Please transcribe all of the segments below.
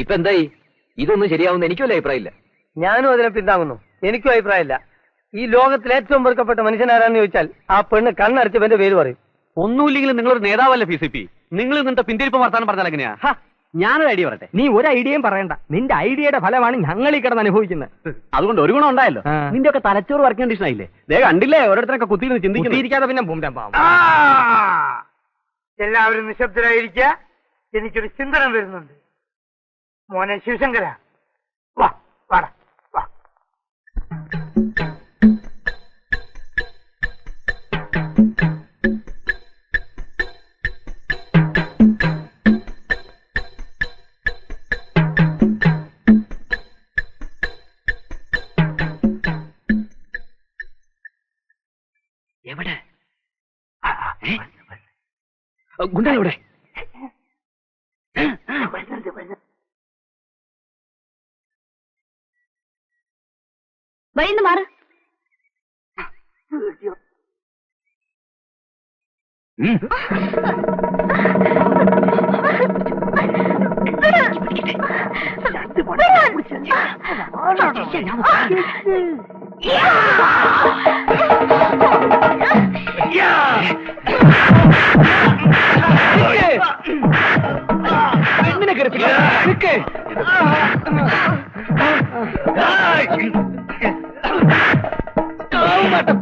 ഇപ്പൊ എന്തായി? ഇതൊന്നും ശരിയാവുന്ന എനിക്കും വല്ല അഭിപ്രായമില്ല. ഞാനും അതിനെ പിന്താങ്ങുന്നു. എനിക്കും അഭിപ്രായമില്ല. ഈ ലോകത്തിൽ ഏറ്റവും വെറുക്കപ്പെട്ട മനുഷ്യനാരാന്ന് ചോദിച്ചാൽ ആ പെണ്ണ് കണ്ണടച്ചവന്റെ പേര് പറയും. ഒന്നുമില്ലെങ്കിലും നിങ്ങളൊരു നേതാവല്ലേ PCP. നിങ്ങൾ നിന്നിട്ട് പിന്തിരിപ്പ് വർത്താനം പറഞ്ഞാൽ എങ്ങനെയാ? ഞാനൊരു ഐഡിയ പറയട്ടെ. നീ ഒരു ഐഡിയയും പറയണ്ട. നിന്റെ ഐഡിയയുടെ ഫലമാണ് ഞങ്ങൾ ഈ കിടന്ന് അനുഭവിക്കുന്നത്. അതുകൊണ്ട് ഒരു ഗുണം ഉണ്ടായല്ലോ. നിന്റെ ഒക്കെ തലച്ചോറ് വർക്ക് കണ്ടീഷൻ ആയില്ലേ? ദേ കണ്ടില്ലേ ഓരോരുത്തരൊക്കെ കുത്തിയിരുന്ന് ചിന്തിക്കാതെ പിന്നെ എല്ലാവരും നിശബ്ദരായിരിക്കുക. എനിക്കൊരു ചിന്തനം വരുന്നുണ്ട്. മോനെ ശിവശങ്കര, വാ വാടാ വാ. എവിടെ ഗുണ്ടയുടെ വഴിന്ന് മാറ്.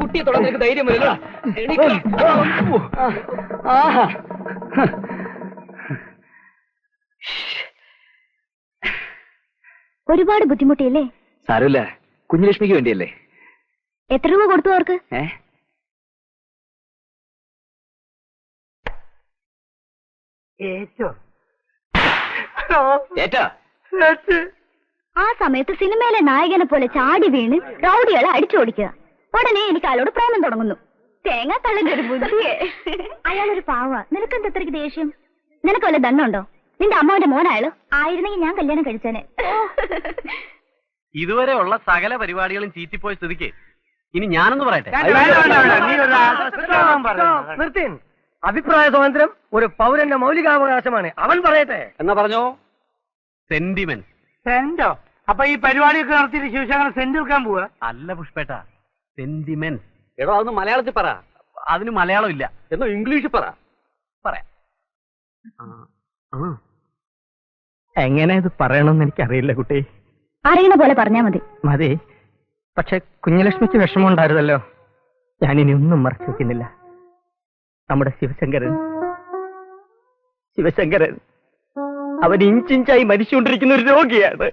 കുട്ടിയെ തൊടാൻ നിനക്ക് ധൈര്യം വരില്ല. ഒരുപാട് ബുദ്ധിമുട്ടിയല്ലേ? സാരമില്ല, കുഞ്ഞുലക്ഷ്മിക്ക് വേണ്ടിയല്ലേ. എത്ര രൂപ കൊടുത്തു അവർക്ക്? ആ സമയത്ത് സിനിമയിലെ നായകനെ പോലെ ചാടി വീണ് റൗഡികളെ അടിച്ചോടിക്കുക. ഉടനെ എനിക്ക് അയാളോട് പ്രേമം തുടങ്ങുന്നു. തേങ്ങ തള്ളിന്റെ ഒരു ബുദ്ധിയെ. അയാളൊരു പാവ. നിനക്കെന്താ ഇത്രയ്ക്ക് ദേഷ്യം? നിനക്ക് വല്ല ദണ്ണുണ്ടോ? നിന്റെ അമ്മാവന്റെ മോനായാലോ? ആയിരുന്നെങ്കിൽ ഞാൻ കല്യാണം കഴിച്ചേനെ. ഇതുവരെ ഉള്ള സകല പരിപാടികളും ചീറ്റിപ്പോയ സ്ഥിതിക്ക് ഇനി ഞാനൊന്ന് പറയട്ടെ. അഭിപ്രായ സ്വാതന്ത്ര്യം ഒരു പൗരന്റെ മൗലികാവകാശമാണ്. അവൻ പറയട്ടെ. എന്നാ പറഞ്ഞോ. സെന്റിമെന്റ്. സെന്റോ? അപ്പൊ ഈ പരിപാടിയൊക്കെ നടത്തിയിട്ട് ശിവശങ്കരൻ സെന്റ് വിൽക്കാൻ പോവാ? അല്ല പുഷ്പേട്ട, സെന്റിമെന്റ്. എടോ അതൊന്ന് മലയാളത്തിൽ പറ. അതിന് മലയാളം ഇല്ല. എന്നോ ഇംഗ്ലീഷിൽ പറ. പറയാം. എങ്ങനെ ഇത് പറയണമെന്ന് എനിക്കറിയില്ല കുട്ടി. അറിയുന്ന പോലെ പറഞ്ഞാ മതി. മതി. പക്ഷെ കുഞ്ഞലക്ഷ്മിക്ക് വിഷമമുണ്ടായിരുന്നല്ലോ. ഞാനിനി ഒന്നും മറച്ചു വെക്കുന്നില്ല. നമ്മുടെ ശിവശങ്കരൻ അവൻ ഇഞ്ചിഞ്ചായി മരിച്ചുകൊണ്ടിരിക്കുന്ന ഒരു രോഗിയാണ്.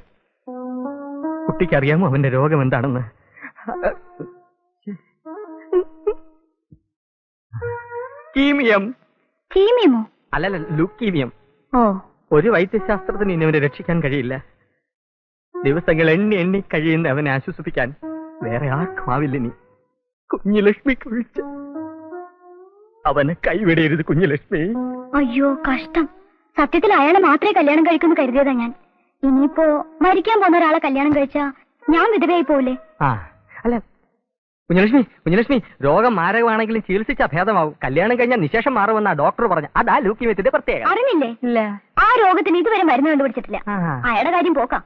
കുട്ടിക്കറിയാമോ അവന്റെ രോഗം എന്താണെന്ന്? കീമിയമോ? അല്ലല്ല, ലുക്കീമിയം. ഓ. ഒരു വൈദ്യശാസ്ത്രത്തിന് ഇനി അവനെ രക്ഷിക്കാൻ കഴിയില്ല. ദിവസങ്ങൾ എണ്ണി കഴിയുന്ന അവനെ ആശ്വസിപ്പിക്കാൻ വേറെ ആർക്കും ആവില്ല. ഇനി കുഞ്ഞുലക്ഷ്മിക്ക് വിളിച്ച് അവനെ കൈവിടരുത് കുഞ്ഞുലക്ഷ്മി. അയ്യോ കഷ്ടം. സത്യത്തിൽ അയാളെ മാത്രമേ കല്യാണം കഴിക്കുന്നു കരുതിയതാ ഞാൻ. ഇനിയിപ്പോ മരിക്കാൻ പോകുന്ന ഒരാളെ കല്യാണം കഴിച്ചാ ഞാൻ വിധവയായി പോവില്ലേ? അല്ല കുഞ്ഞലക്ഷ്മി, രോഗം മാരകമാണെങ്കിലും ചികിത്സിച്ച ഭേദമാവും. കല്യാണം കഴിഞ്ഞാൽ നിശേഷം മാറുമെന്നാ ഡോക്ടർ പറഞ്ഞു. അതാ ലൂക്കീമിയത്തിന്റെ പ്രത്യേകത. അറിഞ്ഞില്ലേ? ഇല്ല. ആ രോഗത്തിന് ഇതുവരെ മരുന്ന് കണ്ടുപിടിച്ചിട്ടില്ല. അയാളുടെ കാര്യം പോക്കാം.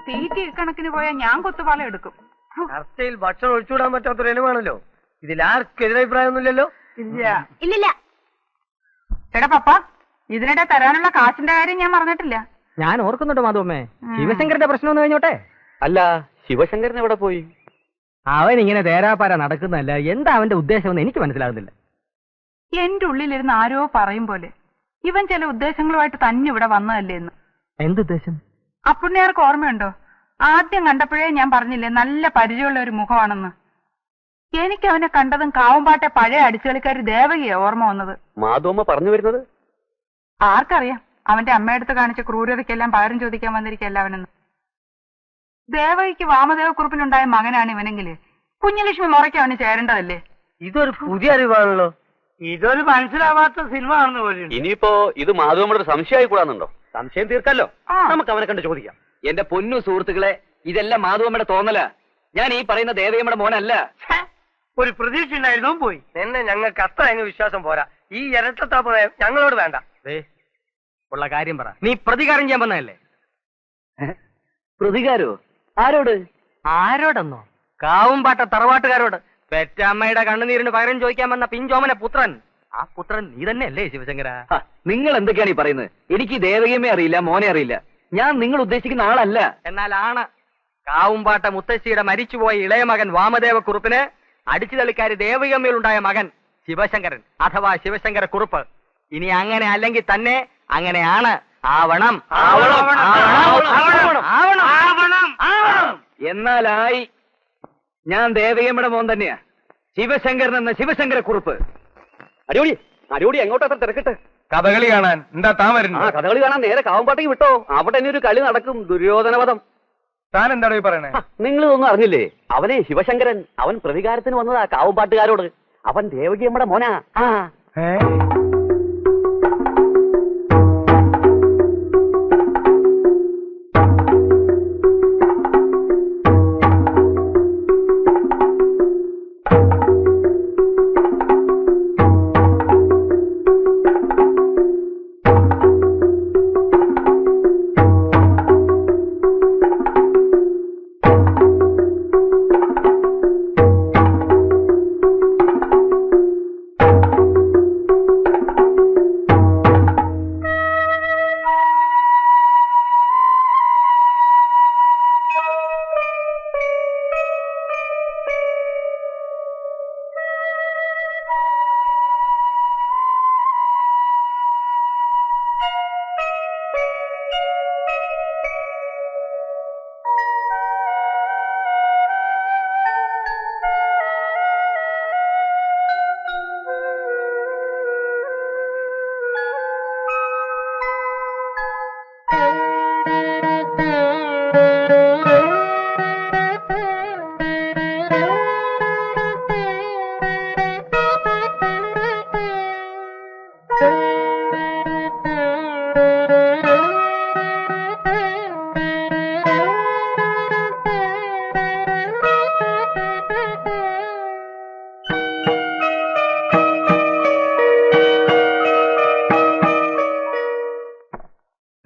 തീറ്റി കണക്കിന് പോയാൽ ഞാൻ കൊത്തുപാലം എടുക്കും. ചർച്ചയിൽ ഭക്ഷണം ഒഴിച്ചുവിടാൻ പറ്റാത്തൊരു ഇനമാണല്ലോ. ഇതിൽ ആർക്കും എതിരഭിപ്രായമൊന്നുമില്ലല്ലോ? ഇല്ലില്ല. എടാ പപ്പ, ഇതിനിടെ തരാനുള്ള കാശിന്റെ കാര്യം ഞാൻ പറഞ്ഞിട്ടില്ല. ഞാൻ ഓർക്കുന്നുണ്ട് മാധവമ്മേ. ശിവശങ്കരന്റെ പ്രശ്നം ഒന്ന് കഴിഞ്ഞോട്ടെ. അല്ല, ശിവശങ്കരൻ എവിടെ പോയി? അവൻ ഇങ്ങനെ തേരാപ്പാര നടക്കുന്നതല്ല. എന്താ അവന്റെ ഉദ്ദേശമെന്ന് എനിക്ക് മനസ്സിലാകുന്നില്ല. എന്റെ ഉള്ളിലിരുന്ന് ആരോ പറയും പോലെ ഇവൻ ചില ഉദ്ദേശങ്ങളുമായിട്ട് തന്നെ ഇവിടെ വന്നതല്ലേ എന്ന്. എന്തുദ്ദേശം? അപ്പുണ്ണിയാർക്ക് ഓർമ്മയുണ്ടോ? ആദ്യം കണ്ടപ്പോഴേ ഞാൻ പറഞ്ഞില്ലേ നല്ല പരിചയമുള്ള ഒരു മുഖമാണെന്ന്. എനിക്ക് അവനെ കണ്ടതും കാവുംപാട്ടെ പഴയ അടിച്ചുകളിക്കാരി ദേവകിയാ ഓർമ്മ വന്നത്. മാധവമ്മ പറഞ്ഞു വരുന്നത്? ആർക്കറിയാം, അവന്റെ അമ്മയടുത്ത് കാണിച്ച ക്രൂരതയ്ക്കെല്ലാം പകരം ചോദിക്കാൻ വന്നിരിക്കല്ല അവനെന്ന്. ദേവകിക്ക് വാമദേവക്കുറിപ്പിനുണ്ടായ മകനാണ് ഇവനെങ്കില് കുഞ്ഞലക്ഷ്മി മുറയ്ക്ക് അവന് ചേരേണ്ടതല്ലേ? ഇതൊരു പുതിയ അറിവാണല്ലോ. ഇതൊരു മനസ്സിലാവാത്ത സിനിമ ആണെന്ന് പോലും. ഇനിയിപ്പോ ഇത് മാധവമ്മയുടെ ഒരു സംശയമായി കൂടാന്നുണ്ടോ? സംശയം തീർക്കല്ലോ. നമുക്ക് അവനെ കണ്ട് ചോദിക്കാം. എന്റെ പൊന്നു സുഹൃത്തുക്കളെ, ഇതെല്ലാം മാധവമ്മയുടെ തോന്നല. ഞാൻ ഈ പറയുന്ന ദേവയമ്മയുടെ മോനല്ല. ഒരു പ്രതീക്ഷ ഉണ്ടായിരുന്നു പോയി. എന്നെ ഞങ്ങൾക്ക് അത്ര അങ്ങ് വിശ്വാസം പോരാ. ഈ ഇരട്ടത്താപ്പ് നയം ഞങ്ങളോട് വേണ്ട. ഉള്ള കാര്യം പറ. നീ പ്രതികാരം ചെയ്യാൻ വന്നതല്ലേ? പ്രതികാരോ? ആരോട്? ആരോടെന്നോ? കാവുംപാട്ട തറവാട്ടുകാരോട്. പെറ്റമ്മയുടെ കണ്ണുനീരിന് പകരം ചോദിക്കാൻ വന്ന പിഞ്ചോമന പുത്രൻ. ആ പുത്രൻ നീ തന്നെയല്ലേ ശിവശങ്കര? നിങ്ങൾ എന്തൊക്കെയാണ് ഈ പറയുന്നത്? എനിക്ക് ഈ ദേവകിയമ്മയെ അറിയില്ല, മോനെ അറിയില്ല. ഞാൻ നിങ്ങൾ ഉദ്ദേശിക്കുന്ന ആളല്ല. എന്നാൽ ആണ്. കാവുംപാട്ട മുത്തശ്ശിയുടെ മരിച്ചുപോയ ഇളയ മകൻ വാമദേവക്കുറുപ്പിന് അടിച്ചു തളിക്കാരി ദേവകിയമ്മയിലുണ്ടായ മകൻ ശിവശങ്കരൻ അഥവാ ശിവശങ്കര കുറുപ്പ്. ഇനി അങ്ങനെ അല്ലെങ്കിൽ തന്നെ അങ്ങനെയാണ്. ആവണം. എന്നാലായി. ഞാൻ ദേവകിയമ്മയുടെ മോൻ തന്നെയാ. ശിവശങ്കരൻ എന്ന ശിവശങ്കര കുറുപ്പ്. അടിപൊളി അടിപൊളി. എങ്ങോട്ടാ അത്ര തിരക്കിട്ട്? കഥകളി കാണാൻ എന്താ താൻ വരുന്നു? കഥകളി കാണാൻ നേരെ കാവുംപാട്ടേക്ക് വിട്ടോ. അവിടെ തന്നെ ഒരു കളി നടക്കും, ദുര്യോധനവധം. താൻ എന്താണോ ഈ പറയണേ? നിങ്ങൾ ഇതൊന്നും അറിഞ്ഞില്ലേ? അവനെ ശിവശങ്കരൻ. അവൻ പ്രതികാരത്തിന് വന്നതാ കാവുംപാട്ടുകാരോട്. അവൻ ദേവകിയമ്മയുടെ മോനാ.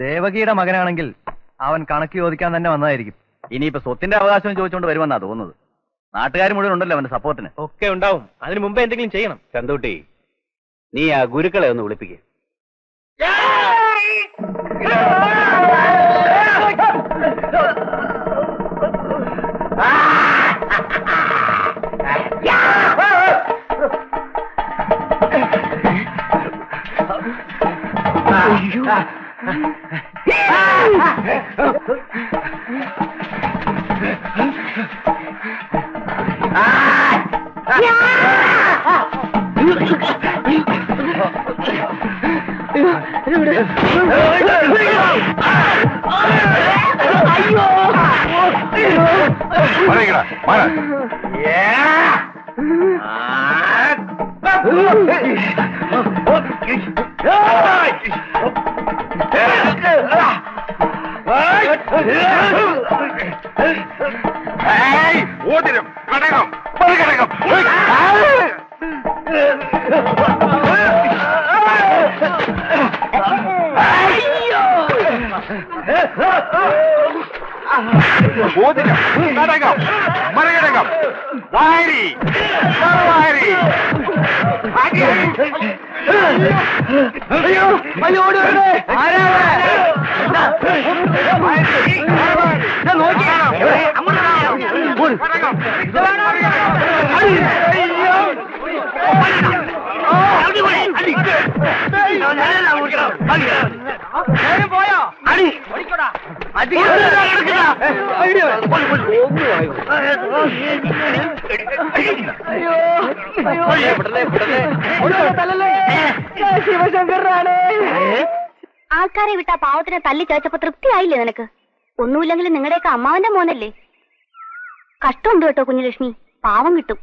ദേവകിയുടെ മകനാണെങ്കിൽ അവൻ കണക്ക് ചോദിക്കാൻ തന്നെ വന്നതായിരിക്കും. ഇനിയിപ്പോ സ്വത്തിന്റെ അവകാശം ചോദിച്ചുകൊണ്ട് വരുമെന്നാ തോന്നുന്നത്. നാട്ടുകാർ മുഴുവൻ ഉണ്ടല്ലോ അവന്റെ സപ്പോർട്ടിന്. ഒക്കെ ഉണ്ടാവും. അതിനു മുമ്പ് എന്തെങ്കിലും ചെയ്യണം. ചന്തുട്ടി, നീ ആ ഗുരുക്കളെ ഒന്ന് വിളിപ്പിക്കുക. ആൾക്കാരെ വിട്ടാ പാവത്തിനെ തല്ലി ചേച്ചപ്പോ തൃപ്തിയായില്ലേ നിനക്ക്? ഒന്നുമില്ലെങ്കിലും നിങ്ങളുടെയൊക്കെ അമ്മാവന്റെ മോനല്ലേ? കഷ്ടമുണ്ട് കേട്ടോ കുഞ്ഞുലക്ഷ്മി, പാവം കിട്ടും.